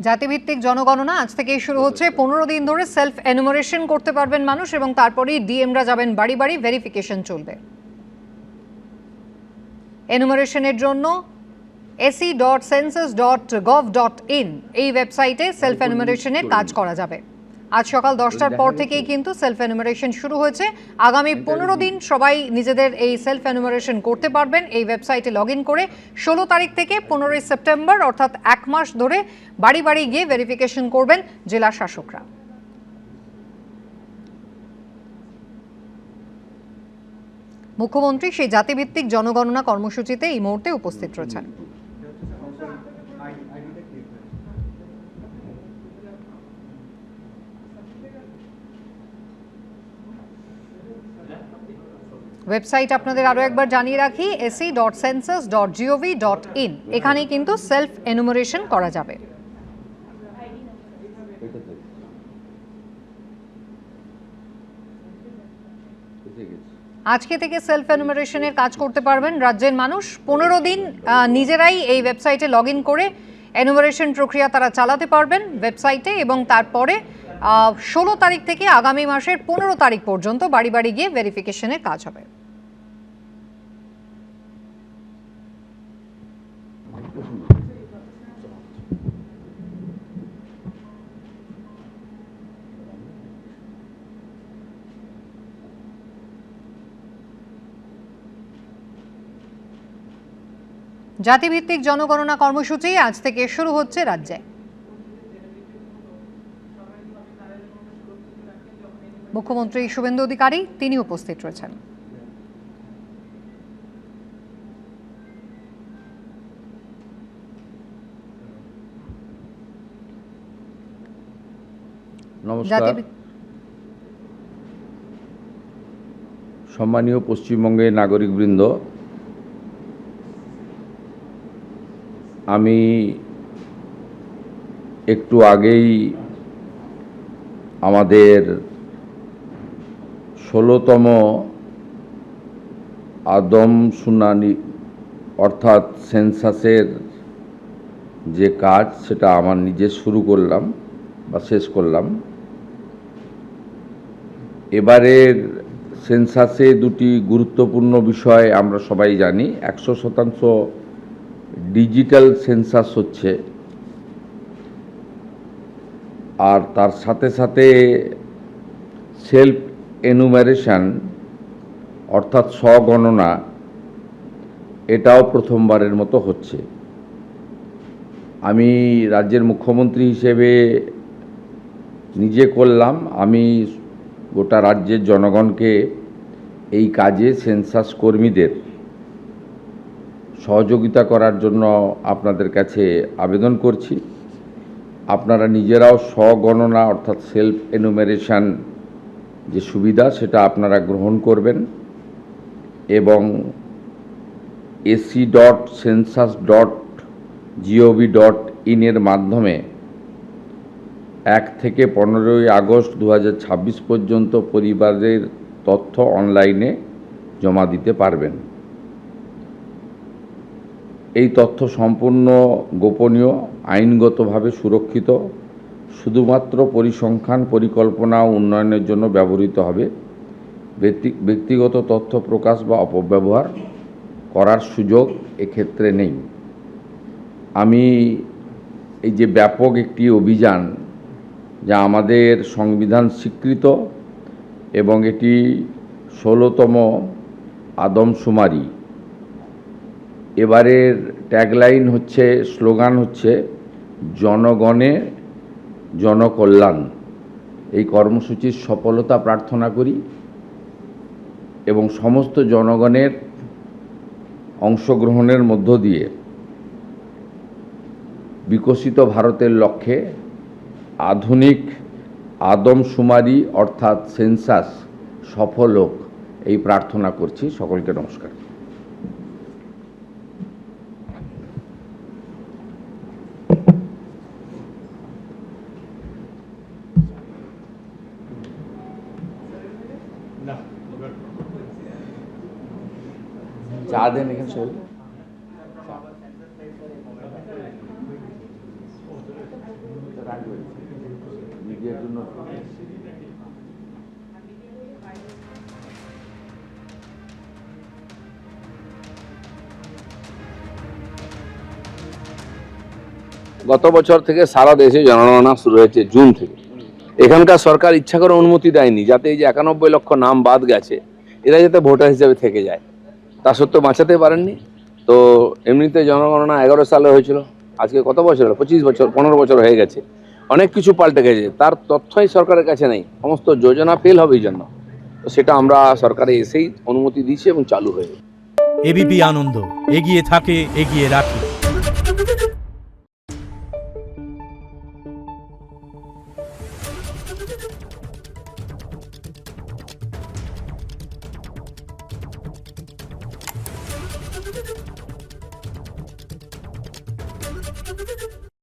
জাতিভিত্তিক জনগণনা আজ থেকেই শুরু হচ্ছে। 15 দিন ধরে সেলফ এনুমারেশন করতে পারবেন মানুষ এবং তারপরেই ডিএমরা যাবেন বাড়ি বাড়ি, ভেরিফিকেশন চলবে। এনুমারেশনের জন্য se.census.gov.in এই ওয়েবসাইটে সেলফ এনুমারেশনের কাজ করা যাবে। আজ সকাল 10টার পর থেকেই কিন্তু সেলফ এনুমারেশন শুরু হয়েছে। আগামী 15 দিন সবাই নিজেদের এই সেলফ এনুমারেশন করতে পারবেন এই ওয়েবসাইটে লগ ইন করে। 16 তারিখ থেকে 15 সেপ্টেম্বর অর্থাৎ এক মাস ধরে বাড়ি বাড়ি গিয়ে ভেরিফিকেশন করবেন জেলা শাসকরা। মুখ্যমন্ত্রী সেই জাতিভিত্তিক জনগণনা কর্মসূচিতে এই মুহূর্তে উপস্থিত রয়েছেন। ওয়েবসাইট আপনাদের আরো একবার জানিয়ে রাখি, se.census.gov.in। এখানেই কিন্তু সেলফ এনুমারেশন করা যাবে। আজকে থেকে সেলফ এনুমারেশনের কাজ করতে পারবেন রাজ্যের মানুষ। 15 দিন নিজেরাই এই ওয়েবসাইটে লগ ইন করে এনুমারেশন প্রক্রিয়া তারা চালাতে পারবেন ওয়েবসাইটে এবং তারপরে 16 তারিখ থেকে আগামী মাসের 15 তারিখ পর্যন্ত বাড়ি বাড়ি গিয়ে ভেরিফিকেশনের কাজ হবে। জাতিভিত্তিক জনগণনা কর্মসূচি আজ থেকে শুরু হচ্ছে রাজ্যে। মুখ্যমন্ত্রী শুভেন্দু অধিকারী তিনি উপস্থিত রয়েছেন। নমস্কার। সম্মানীয় পশ্চিমবঙ্গের নাগরিকবৃন্দ, আমি একটু আগেই আমাদের 16তম আদমশুমারি অর্থাৎ সেন্সাসের যে কাজ সেটা আমার নিজে শুরু করলাম বা শেষ করলাম। এবারের সেন্সাসে দুটি গুরুত্বপূর্ণ বিষয় আমরা সবাই জানি। 100% ডিজিটাল সেন্সাস হচ্ছে, আর তার সাথে সাথে সেলফ এনুমারেশন অর্থাৎ স্বগণনা এটাও প্রথমবারের মতো হচ্ছে। আমি রাজ্যের মুখ্যমন্ত্রী হিসেবে নিজে করলাম, আমি গোটা রাজ্যের জনগণকে এই কাজে সেন্সাস কর্মীদের সহযোগিতা করার জন্য আপনাদের কাছে আবেদন করছি। আপনারা নিজেরাও স্বগণনা অর্থাৎ সেলফ এনুমারেশন যে সুবিধা সেটা আপনারা গ্রহণ করবেন এবং se.census.gov.in এর মাধ্যমে 1 থেকে 15 আগস্ট 2026 পর্যন্ত পরিবারের তথ্য অনলাইনে জমা দিতে পারবেন। এই তথ্য সম্পূর্ণ গোপনীয়, আইনগতভাবে সুরক্ষিত, শুধুমাত্র পরিসংখ্যান, পরিকল্পনা ও উন্নয়নের জন্য ব্যবহৃত হবে। ব্যক্তিগত তথ্য প্রকাশ বা অপব্যবহার করার সুযোগ এক্ষেত্রে নেই। আমি এই যে ব্যাপক একটি অভিযান যা আমাদের সংবিধান স্বীকৃত এবং এটি 16তম আদমশুমারি, এবারের ট্যাগলাইন হচ্ছে, স্লোগান হচ্ছে জনগণে জনকল্যাণ। এই কর্মসূচির সফলতা প্রার্থনা করি এবং সমস্ত জনগণের অংশগ্রহণের মধ্য দিয়ে বিকশিত ভারতের লক্ষ্যে আধুনিক আদমশুমারি অর্থাৎ সেন্সাস সফল হোক এই প্রার্থনা করছি। সকলকে নমস্কার। চা দেন এখানে সবাই। মিডিয়ার জন্য গত বছর থেকে সারা দেশে জনগণনা শুরু হয়েছে জুন থেকে। এখানকার সরকার ইচ্ছা করে অনুমতি দেয়নি যাতে এই যে 91 লক্ষ নাম বাদ গেছে এরা যাতে ভোটার হিসেবে থেকে যায়, তা সত্ত্বেও বাঁচাতে পারেননি। তো এমনিতে জনগণনা 11 সালে হয়েছিল, আজকে কত বছর হলো? 25 বছর 15 বছর হয়ে গেছে। অনেক কিছু পাল্টে গেছে, তার তথ্যই সরকারের কাছে নেই, সমস্ত যোজনা ফেল হবে এই জন্য। তো সেটা আমরা সরকারে এসেই অনুমতি দিয়েছি এবং চালু হয়ে গেছে। এবিপি আনন্দ, এগিয়ে থাকে, এগিয়ে রাখে।